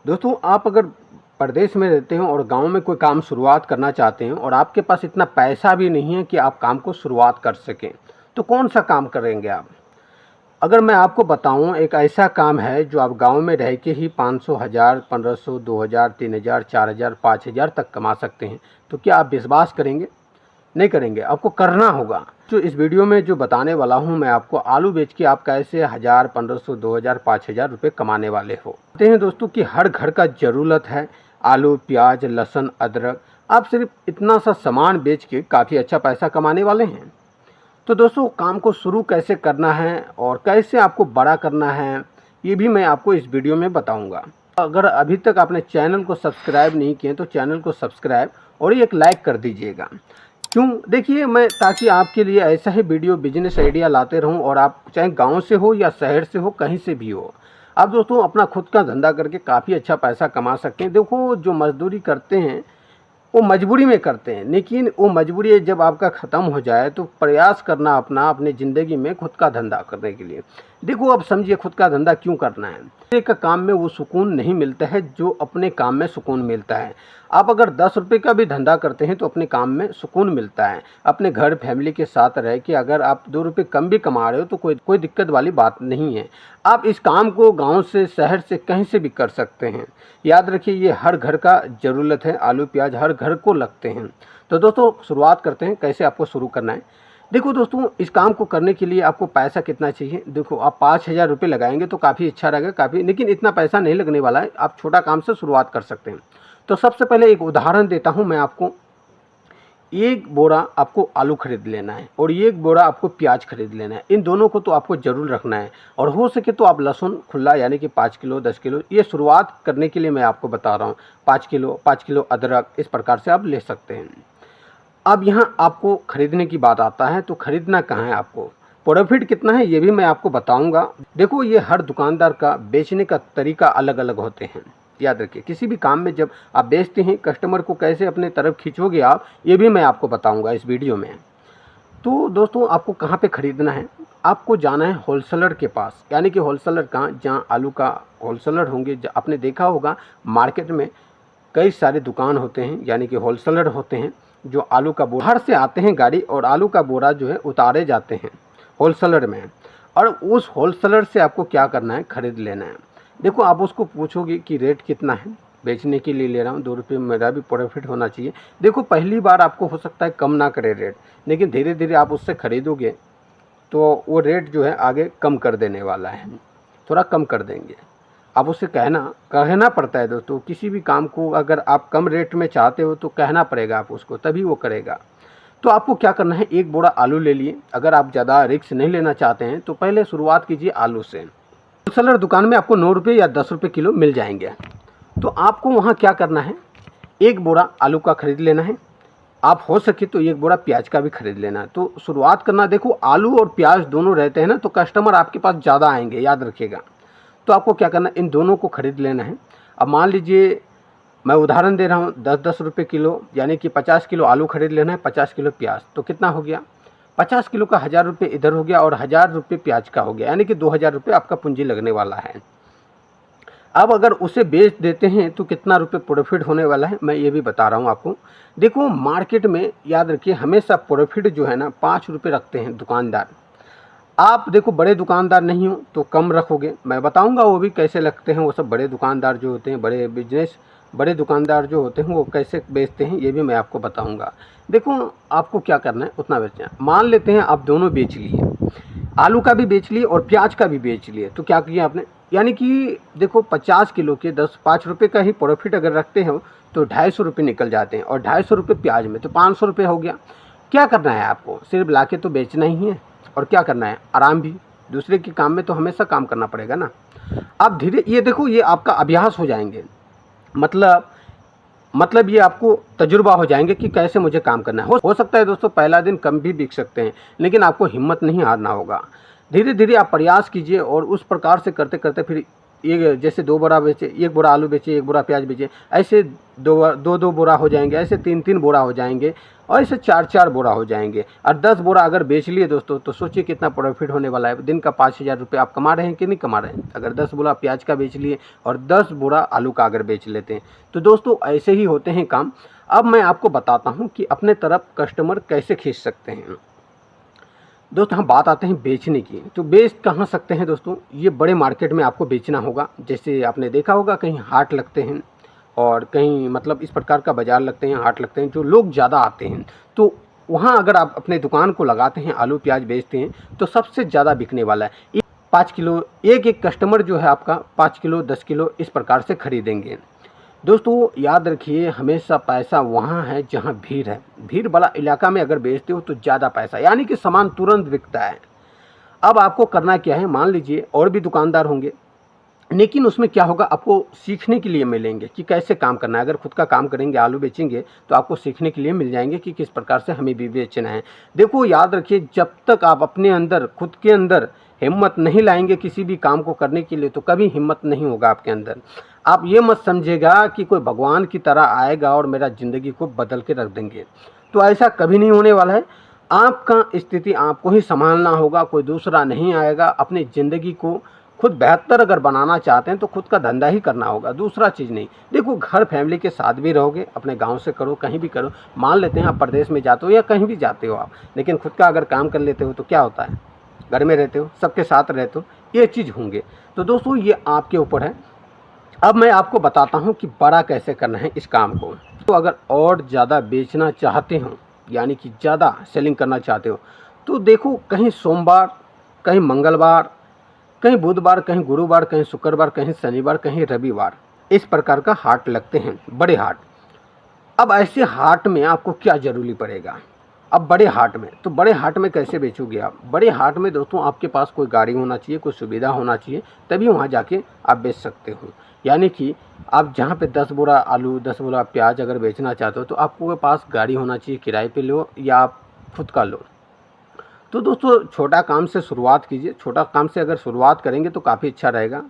दोस्तों, आप अगर प्रदेश में रहते हो और गांव में कोई काम शुरुआत करना चाहते हैं और आपके पास इतना पैसा भी नहीं है कि आप काम को शुरुआत कर सकें, तो कौन सा काम करेंगे आप? अगर मैं आपको बताऊं, एक ऐसा काम है जो आप गांव में रह के ही 500, 1000, 1500, 2000, 3000, 4000, 5000 तक कमा सकते हैं। तो क्या आप विश्वास करेंगे? नहीं करेंगे, आपको करना होगा। तो इस वीडियो में जो बताने वाला हूं, मैं आपको आलू बेच के आप कैसे 1000, 1500, 2000, 5000 रुपये कमाने वाले हो। कहते हैं दोस्तों कि हर घर का ज़रूरत है आलू, प्याज, लहसुन, अदरक। आप सिर्फ इतना सा सामान बेच के काफ़ी अच्छा पैसा कमाने वाले हैं। तो दोस्तों, काम को शुरू कैसे करना है और कैसे आपको बड़ा करना है, ये भी मैं आपको इस वीडियो में बताऊंगा। अगर अभी तक आपने चैनल को सब्सक्राइब नहीं किए तो चैनल को सब्सक्राइब और एक लाइक कर दीजिएगा। क्यों? देखिए, मैं ताकि आपके लिए ऐसा ही वीडियो बिजनेस आइडिया लाते रहूं, और आप चाहे गांव से हो या शहर से हो, कहीं से भी हो, आप दोस्तों अपना खुद का धंधा करके काफ़ी अच्छा पैसा कमा सकते हैं। देखो, जो मजदूरी करते हैं वो मजबूरी में करते हैं, लेकिन वो मजबूरी जब आपका ख़त्म हो जाए तो प्रयास करना अपना अपने ज़िंदगी में खुद का धंधा करने के लिए। देखो, अब समझिए खुद का धंधा क्यों करना है। दूसरे का काम में वो सुकून नहीं मिलता है जो अपने काम में सुकून मिलता है। आप अगर 10 रुपये का भी धंधा करते हैं तो अपने काम में सुकून मिलता है। अपने घर फैमिली के साथ रह के अगर आप 2 रुपये कम भी कमा रहे हो तो कोई दिक्कत वाली बात नहीं है। आप इस काम को गाँव से, शहर से, कहीं से भी कर सकते हैं। याद रखिए, ये हर घर का ज़रूरत है। आलू प्याज हर घर को लगते हैं। तो दोस्तों, शुरुआत करते हैं कैसे आपको शुरू करना है। देखो दोस्तों, इस काम को करने के लिए आपको पैसा कितना चाहिए। देखो, आप 5000 रुपये लगाएंगे तो काफ़ी अच्छा रहेगा, काफ़ी, लेकिन इतना पैसा नहीं लगने वाला है। आप छोटा काम से शुरुआत कर सकते हैं। तो सबसे पहले एक उदाहरण देता हूँ मैं आपको। एक बोरा आपको आलू खरीद लेना है और एक बोरा आपको प्याज खरीद लेना है। इन दोनों को तो आपको ज़रूर रखना है, और हो सके तो आप लहसुन खुला, यानी कि 5 किलो, 10 किलो, ये शुरुआत करने के लिए मैं आपको बता रहा हूँ। 5 किलो अदरक, इस प्रकार से आप ले सकते हैं। अब यहाँ आपको खरीदने की बात आता है, तो खरीदना कहाँ है आपको, प्रॉफिट कितना है, ये भी मैं आपको बताऊँगा। देखो, ये हर दुकानदार का बेचने का तरीका अलग अलग होते हैं। याद रखिए, किसी भी काम में जब आप बेचते हैं, कस्टमर को कैसे अपने तरफ खींचोगे आप, ये भी मैं आपको बताऊंगा इस वीडियो में। तो दोस्तों, आपको कहाँ पे ख़रीदना है? आपको जाना है होलसेलर के पास। यानी कि होलसेलर कहाँ? जहाँ आलू का होलसेलर होंगे। आपने देखा होगा मार्केट में कई सारे दुकान होते हैं, यानी कि होलसेलर होते हैं, जो आलू का बोरा, बाहर से आते हैं गाड़ी और आलू का बोरा जो है उतारे जाते हैं होलसेलर में। और उस होलसेलर से आपको क्या करना है, ख़रीद लेना है। देखो, आप उसको पूछोगे कि रेट कितना है, बेचने के लिए ले रहा हूँ, 2 रुपये मेरा भी प्रॉफिट होना चाहिए। देखो, पहली बार आपको हो सकता है कम ना करे रेट, लेकिन धीरे धीरे आप उससे ख़रीदोगे तो वो रेट जो है आगे कम कर देने वाला है, थोड़ा कम कर देंगे। आप उससे कहना पड़ता है दोस्तों। किसी भी काम को अगर आप कम रेट में चाहते हो तो कहना पड़ेगा आप उसको, तभी वो करेगा। तो आपको क्या करना है, एक बोरा आलू ले लिए। अगर आप ज़्यादा रिस्क नहीं लेना चाहते हैं तो पहले शुरुआत कीजिए आलू से। होलसेलर दुकान में आपको 9 रुपये या 10 रुपये किलो मिल जाएंगे। तो आपको वहाँ क्या करना है, एक बोरा आलू का ख़रीद लेना है। आप हो सके तो एक बोरा प्याज का भी खरीद लेना है। तो शुरुआत करना, देखो आलू और प्याज दोनों रहते हैं ना, तो कस्टमर आपके पास ज़्यादा आएंगे, याद रखिएगा। तो आपको क्या करना है, इन दोनों को खरीद लेना है। अब मान लीजिए, मैं उदाहरण दे रहा हूँ, 10-10 रुपये किलो, यानी कि 50 किलो आलू खरीद लेना है, 50 किलो प्याज। तो कितना हो गया, 50 किलो का 1000 रुपये इधर हो गया और 1000 रुपये प्याज का हो गया, यानी कि 2000 रुपये आपका पूंजी लगने वाला है। अब अगर उसे बेच देते हैं तो कितना रुपये प्रॉफिट होने वाला है, मैं ये भी बता रहा हूँ आपको। देखो, मार्केट में याद रखिए, हमेशा प्रॉफिट जो है ना 5 रुपये रखते हैं दुकानदार। आप देखो, बड़े दुकानदार नहीं हो तो कम रखोगे, मैं बताऊंगा वो भी कैसे लगते हैं। वो सब बड़े दुकानदार जो होते हैं, बड़े दुकानदार जो होते हैं, वो कैसे बेचते हैं ये भी मैं आपको बताऊंगा। देखो, आपको क्या करना है, उतना बेचना है। मान लेते हैं आप दोनों बेच लिए, आलू का भी बेच लिए और प्याज का भी बेच लिए। तो क्या किया आपने, यानी कि देखो, 50 किलो के 5 रुपये का ही प्रॉफिट अगर रखते हो तो 250 रुपये निकल जाते हैं, और 250 रुपये प्याज में तो 500 रुपये हो गया। क्या करना है आपको, सिर्फ लाके तो बेचना ही है। और क्या करना है, आराम भी। दूसरे के काम में तो हमेशा काम करना पड़ेगा ना। अब धीरे, ये देखो, ये आपका अभ्यास हो जाएंगे। मतलब ये आपको तजुर्बा हो जाएंगे कि कैसे मुझे काम करना है। हो सकता है दोस्तों पहला दिन कम भी बिक सकते हैं, लेकिन आपको हिम्मत नहीं हारना होगा। धीरे धीरे आप प्रयास कीजिए, और उस प्रकार से करते करते फिर ये जैसे 2 बोरा बेचे, 1 बोरा आलू बेचे, 1 बोरा प्याज बेचे, ऐसे 2 बोरा हो जाएंगे, ऐसे 3 बोरा हो जाएंगे। और ऐसे 4-4 बोरा हो जाएंगे। और 10 बोरा अगर बेच लिए दोस्तों, तो सोचिए कितना प्रॉफिट होने वाला है। दिन का 5,000 रुपये आप कमा रहे हैं कि नहीं कमा रहे हैं। अगर 10 बोरा प्याज का बेच लिए और 10 बोरा आलू का अगर बेच लेते हैं, तो दोस्तों ऐसे ही होते हैं काम। अब मैं आपको बताता हूँ कि अपने तरफ कस्टमर कैसे खींच सकते हैं। दोस्तों हम बात आते हैं बेचने की, तो बेच कहाँ सकते हैं दोस्तों, ये बड़े मार्केट में आपको बेचना होगा। जैसे आपने देखा होगा कहीं हाट लगते हैं और कहीं मतलब इस प्रकार का बाज़ार लगते हैं, हाट लगते हैं, जो लोग ज़्यादा आते हैं, तो वहाँ अगर आप अपने दुकान को लगाते हैं, आलू प्याज बेचते हैं, तो सबसे ज़्यादा बिकने वाला है। 5 किलो एक कस्टमर जो है आपका 5 किलो 10 किलो इस प्रकार से खरीदेंगे। दोस्तों याद रखिए, हमेशा पैसा वहाँ है जहाँ भीड़ है। भीड़ वाला इलाका में अगर बेचते हो तो ज़्यादा पैसा, यानी कि सामान तुरंत बिकता है। अब आपको करना क्या है, मान लीजिए और भी दुकानदार होंगे, लेकिन उसमें क्या होगा, आपको सीखने के लिए मिलेंगे कि कैसे काम करना है। अगर खुद का काम करेंगे, आलू बेचेंगे, तो आपको सीखने के लिए मिल जाएंगे कि किस प्रकार से हमें भी बेचना है। देखो याद रखिए, जब तक आप अपने अंदर खुद के अंदर हिम्मत नहीं लाएंगे किसी भी काम को करने के लिए, तो कभी हिम्मत नहीं होगा आपके अंदर। आप ये मत समझेगा कि कोई भगवान की तरह आएगा और मेरा ज़िंदगी को बदल के रख देंगे, तो ऐसा कभी नहीं होने वाला है। आपका स्थिति आपको ही संभालना होगा, कोई दूसरा नहीं आएगा। अपनी ज़िंदगी को खुद बेहतर अगर बनाना चाहते हैं तो खुद का धंधा ही करना होगा, दूसरा चीज़ नहीं। देखो घर फैमिली के साथ भी रहोगे, अपने गांव से करो, कहीं भी करो। मान लेते हैं आप प्रदेश में जाते हो या कहीं भी जाते हो आप, लेकिन खुद का अगर काम कर लेते हो तो क्या होता है, घर में रहते हो, सबके साथ रहते हो, ये चीज़ होंगे। तो दोस्तों ये आपके ऊपर है। अब मैं आपको बताता हूँ कि बड़ा कैसे करना है इस काम को। तो अगर और ज़्यादा बेचना चाहते हो, यानी कि ज़्यादा सेलिंग करना चाहते हो, तो देखो कहीं सोमवार, कहीं मंगलवार, कहीं बुधवार, कहीं गुरुवार, कहीं शुक्रवार, कहीं शनिवार, कहीं रविवार, इस प्रकार का हाट लगते हैं, बड़े हाट। अब ऐसे हाट में आपको क्या ज़रूरी पड़ेगा, अब बड़े हाट में, तो बड़े हाट में कैसे बेचोगे आप। बड़े हाट में दोस्तों आपके पास कोई गाड़ी होना चाहिए, कोई सुविधा होना चाहिए, तभी वहाँ जाके आप बेच सकते हो। यानी कि आप जहाँ पे 10 बोरा आलू 10 बोरा प्याज अगर बेचना चाहते हो, तो आपके पास गाड़ी होना चाहिए, किराए पे लो या आप खुद का लो। तो दोस्तों छोटा काम से शुरुआत कीजिए, छोटा काम से अगर शुरुआत करेंगे तो काफ़ी अच्छा रहेगा।